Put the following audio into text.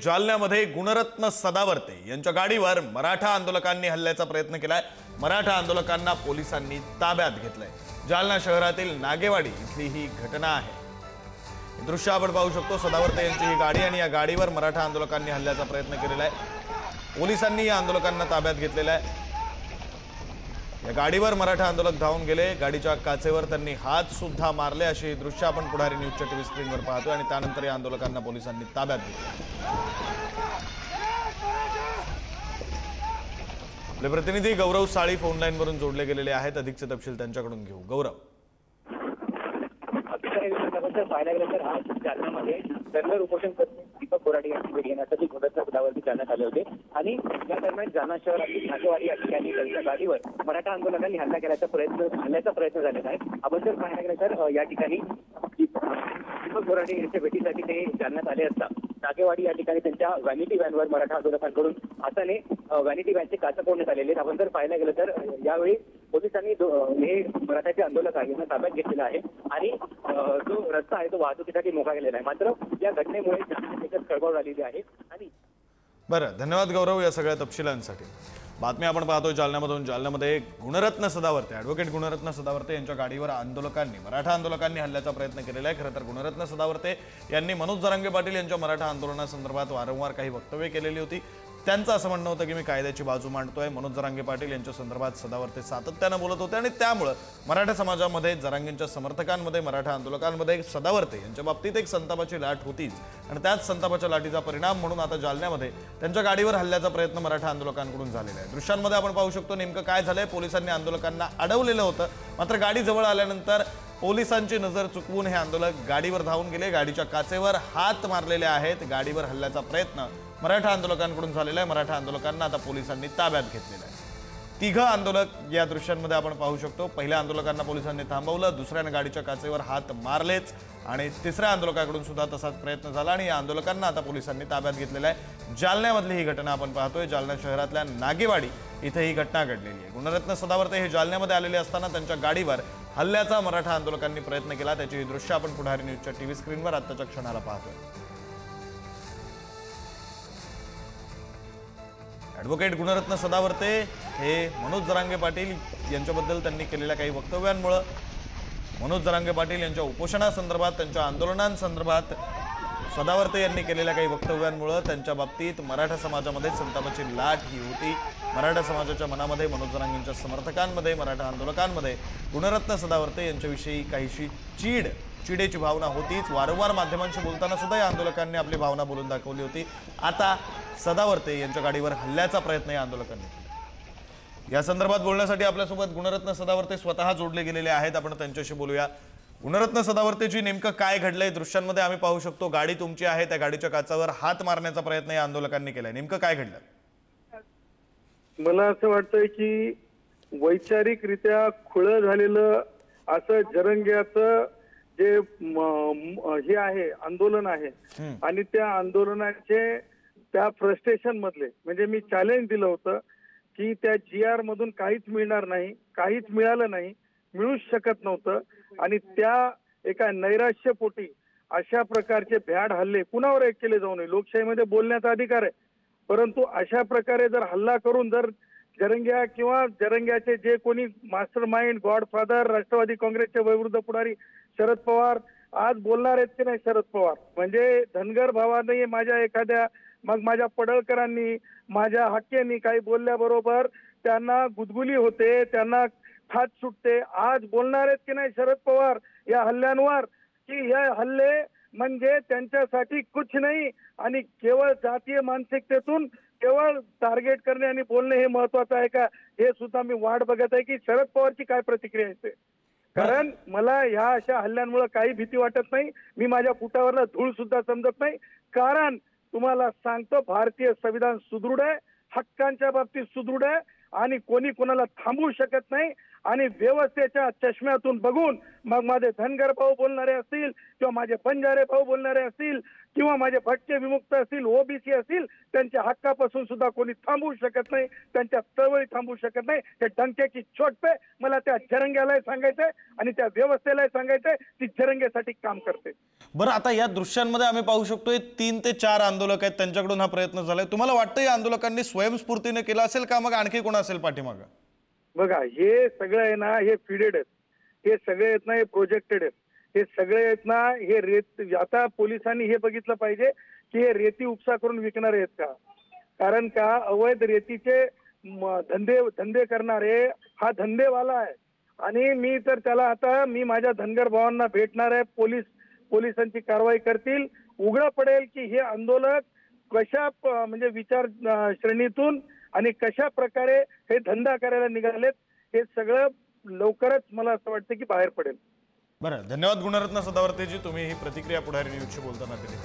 जालन्यामध्ये गुणरत्न सदावर्ते यांच्या गाडीवर मराठा आंदोलकांनी हल्ल्याचा प्रयत्न केलाय। मराठा आंदोलकांना पोलिसांनी ताब्यात घेतलंय। जालना शहरातील नागेवाडी इथली ही घटना आहे। दृश्य आपण पाहू शकतो। सदावर्ते यांची ही गाडी आणि या गाडीवर मराठा आंदोलकांनी हल्ल्याचा प्रयत्न केलेला आहे। पोलिसांनी या आंदोलकांना ताब्यात घेतलेला आहे। या गाडीवर मराठा आंदोलक धावून गेले। गाडीच्या काचेवर त्यांनी हात सुद्धा मारले। अशी दृश्य आपण पुढारी न्यूजच्या टीव्ही स्क्रीनवर पाहतोय आणि त्यानंतर या आंदोलकांना पोलिसांनी ताब्यात घेतले। आपले प्रतिनिधी गौरव साळी फोन लाईन वरून जोडले गेलेले आहेत। अधिकचे तपशील त्यांच्याकडून घेऊ। गौरव, पाहायला गेलं तर आज जालन्यामध्ये धनगर उपोषण करते दीपक कोराटे यांची भेट घेण्यासाठी गुणरत्न सदावर्ते जालन्यात आले होते आणि या दरम्यान जालना शहरातील नागेवाडी या ठिकाणी त्यांच्या गाडीवर मराठा आंदोलकांनी हल्ल्याचा प्रयत्न झालेला आहे। आपण जर पाहायला गेलं तर या ठिकाणी दीपक कोराटे यांच्या भेटीसाठी ते जालन्यात आले असता नागेवाडी या ठिकाणी त्यांच्या व्हॅनिटी व्हॅनवर मराठा आंदोलकांकडून हाताने व्हॅनिटी व्हॅनचे काच फोडण्यात आलेले आहेत। आपण जर पाहायला गेलं तर यावेळी पोलिसांनी हे मराठाचे आंदोलक यांना ताब्यात घेतलेला आहे आणि जो रस्ता आहे तो वाहतुकीसाठी मोकळा केलेला आहे। मात्र या घटनेमुळे जालन्यात खळबळ झालेली आहे। आणि बरं, धन्यवाद गौरव या सगळ्या तपशिलांसाठी। बातमी आपण पाहतोय जालन्यामधून। जालन्यामध्ये गुणरत्न सदावर्ते, ॲडव्होकेट गुणरत्न सदावर्ते यांच्या गाडीवर मराठा आंदोलकांनी हल्ल्याचा प्रयत्न केलेला आहे। खरं तर गुणरत्न सदावर्ते यांनी मनोज जरांगे पाटील यांच्या मराठा आंदोलनासंदर्भात वारंवार काही वक्तव्ये केलेली होती। त्यांचं असं म्हणणं होतं की मी कायद्याची बाजू मांडतोय। मनोज जरांगे पाटील यांच्या संदर्भात सदावर्ते सातत्यानं बोलत होते आणि त्यामुळे मराठा समाजामध्ये, जरांगेंच्या समर्थकांमध्ये, मराठा आंदोलकांमध्ये सदावर्ते यांच्या बाबतीत एक संतापाची लाट होतीच आणि त्याच संतापाच्या लाटीचा परिणाम म्हणून आता जालन्यामध्ये त्यांच्या गाडीवर हल्ल्याचा प्रयत्न मराठा आंदोलकांकडून झालेला आहे। दृश्यांमध्ये आपण पाहू शकतो नेमकं काय झालंय। पोलिसांनी आंदोलकांना अडवलेलं होतं, मात्र गाडी जवळ आल्यानंतर पोलिसांची नजर चुकवून हे आंदोलक गाडीवर धावून गेले। गाडीच्या काचेवर हात मारलेले आहेत। गाडीवर हल्ल्याचा प्रयत्न मराठा आंदोलकांकडून झालेला आहे। मराठा आंदोलकांना आता पोलिसांनी ताब्यात घेतलेलं आहे। तिघं आंदोलक या दृश्यांमध्ये आपण पाहू शकतो। पहिल्या आंदोलकांना पोलिसांनी थांबवलं, दुसऱ्याने गाडीच्या काचेवर हात मारलेच आणि तिसऱ्या आंदोलकाकडून सुद्धा तसाच प्रयत्न झाला आणि या आंदोलकांना आता पोलिसांनी ताब्यात घेतलेलं आहे। जालन्यामधली ही घटना आपण पाहतोय। जालना शहरातल्या नागेवाडी इथे ही घटना घडलेली आहे। गुणरत्न सदावर्ते हे जालन्यामध्ये आलेले असताना त्यांच्या गाडीवर हल्ल्याचा मराठा आंदोलकांनी प्रयत्न केला। त्याची ही दृश्य आपण पुढारी न्यूजच्या टीव्ही स्क्रीनवर आत्ताच्या क्षणाला पाहतोय। ॲडव्होकेट गुणरत्न सदावर्ते हे मनोज जरांगे पाटील यांच्याबद्दल त्यांनी केलेल्या काही वक्तव्यांमुळे, मनोज जरांगे पाटील यांच्या उपोषणासंदर्भात, त्यांच्या आंदोलनांसंदर्भात सदावर्ते यांनी केलेल्या काही वक्तव्यांमुळे त्यांच्या बाबतीत मराठा समाजामध्ये संतापाची लाट ही होती। मराठा समाजाच्या मनामध्ये, मनोज जरांगेंच्या समर्थकांमध्ये, मराठा आंदोलकांमध्ये गुणरत्न सदावर्ते यांच्याविषयी काहीशी चिडेची भावना होतीच। वारंवार माध्यमांशी बोलताना सुद्धा या आंदोलकांनी आपली भावना बोलून दाखवली होती। आता सदावर्ते यांच्या गाडीवर हल्ल्याचा प्रयत्न या आंदोलकांनी केला। या संदर्भात बोलण्यासाठी आपल्यासोबत गुणरत्न सदावर्ते स्वतः जोडले गेलेले आहेत। आपण त्यांच्याशी बोलूया। गुणरत्न सदावर्तेजी, नेमकं काय घडलंय? दृश्यांमध्ये आम्ही पाहू शकतो गाडी तुमची आहे, त्या गाडीच्या काचावर हात मारण्याचा प्रयत्न या आंदोलकांनी केलाय। नेमकं काय घडलं? मला असं वाटतंय की वैचारिकरित्या खुळं झालेलं असं जरंग्याचं जे हे आहे, आंदोलन आहे आणि त्या आंदोलनाचे त्या फ्रस्ट्रेशन मधले, म्हणजे मी चॅलेंज दिलं होतं की त्या GR मधून काहीच मिळणार नाही, काहीच मिळालं नाही, मिळूच शकत नव्हतं आणि त्या एका नैराश्यपोटी अशा प्रकारचे भ्याड हल्ले कुणावर एक केले जाऊ नये। लोकशाहीमध्ये बोलण्याचा अधिकार आहे, परंतु अशा प्रकारे जर हल्ला करून जर जरंग्या किंवा जरंग्याचे जे कोणी मास्टर माइंड, गॉडफादर, राष्ट्रवादी काँग्रेसचे वयोवृद्ध पुढारी शरद पवार आज बोलणार आहेत की नाही, शरद पवार म्हणजे धनगर भावाने माझ्या पडळकरांनी, माझ्या हक्क्यांनी काही बोलल्याबरोबर त्यांना गुदगुली होते, त्यांना खात सुटते। आज बोलणार आहेत की नाही शरद पवार या हल्ल्यांवर, की हे हल्ले म्हणजे त्यांच्यासाठी कुछ नाही आणि केवळ जातीय मानसिकतेतून केवळ टार्गेट करणे आणि बोलणे हे महत्वाचं आहे का, हे सुद्धा मी वाट बघत आहे की शरद पवारची काय प्रतिक्रिया असते। कारण मला ह्या अशा हल्ल्यांमुळे काही भीती वाटत नाही। मी माझ्या फुटावरला धूळ सुद्धा समजत नाही। कारण तुम्हाला सांगतो, भारतीय संविधान सुदृढ आहे, हक्कांच्या बाबतीत सुदृढ आहे आणि कोणी कोणाला थांबवू शकत नाही आणि व्यवस्थेच्या चष्म्यातून बघून मग माझे धनगर भाऊ बोलणारे असतील किंवा माझे बंजारे भाऊ बोलणारे असतील किंवा माझे भटके विमुक्त असतील, ओबीसी असतील, त्यांच्या हक्कापासून सुद्धा कोणी थांबवू शकत नाही, त्यांच्या चळवळी थांबवू शकत नाही. हे डंक्याची चोट पे मला त्या जरंग्यालाही सांगायचंय आणि त्या व्यवस्थेलाही सांगायचंय, ती जरंग्यासाठी काम करते. बरं, आता या दृश्यांमध्ये आम्ही पाहू शकतोय 3 ते 4 आंदोलक आहेत, त्यांच्याकडून हा प्रयत्न झालाय. तुम्हाला वाटतं या आंदोलकांनी स्वयंस्फूर्तीने केला असेल का मग आणखी कोण असेल पाठीमागं? बघा, हे सगळं आहे ना, हे फिडेड आहेत, हे सगळे आहेत ना, हे प्रोजेक्टेड आहेत, हे सगळे आहेत ना, हे रेत. आता पोलिसांनी हे बघितलं पाहिजे की हे रेती उपसा करून विकणारे आहेत का, कारण का अवैध रेतीचे धंदे करणारे हा धंदेवाला आहे. आणि मी तर त्याला आता मी माझ्या धनगर भावांना भेटणार आहे, पोलिसांची कारवाई करतील, उघड पडेल की हे आंदोलक कशा म्हणजे विचार श्रेणीतून आणि कशा प्रकारे हे धंदा करायला निघालेत, हे सगळं लवकरच मला असं वाटतं की बाहेर पडेल. बरं, धन्यवाद गुणरत्न सदावर्तेजी, तुम्ही ही प्रतिक्रिया पुढारी न्यूजशी बोलताना दिली.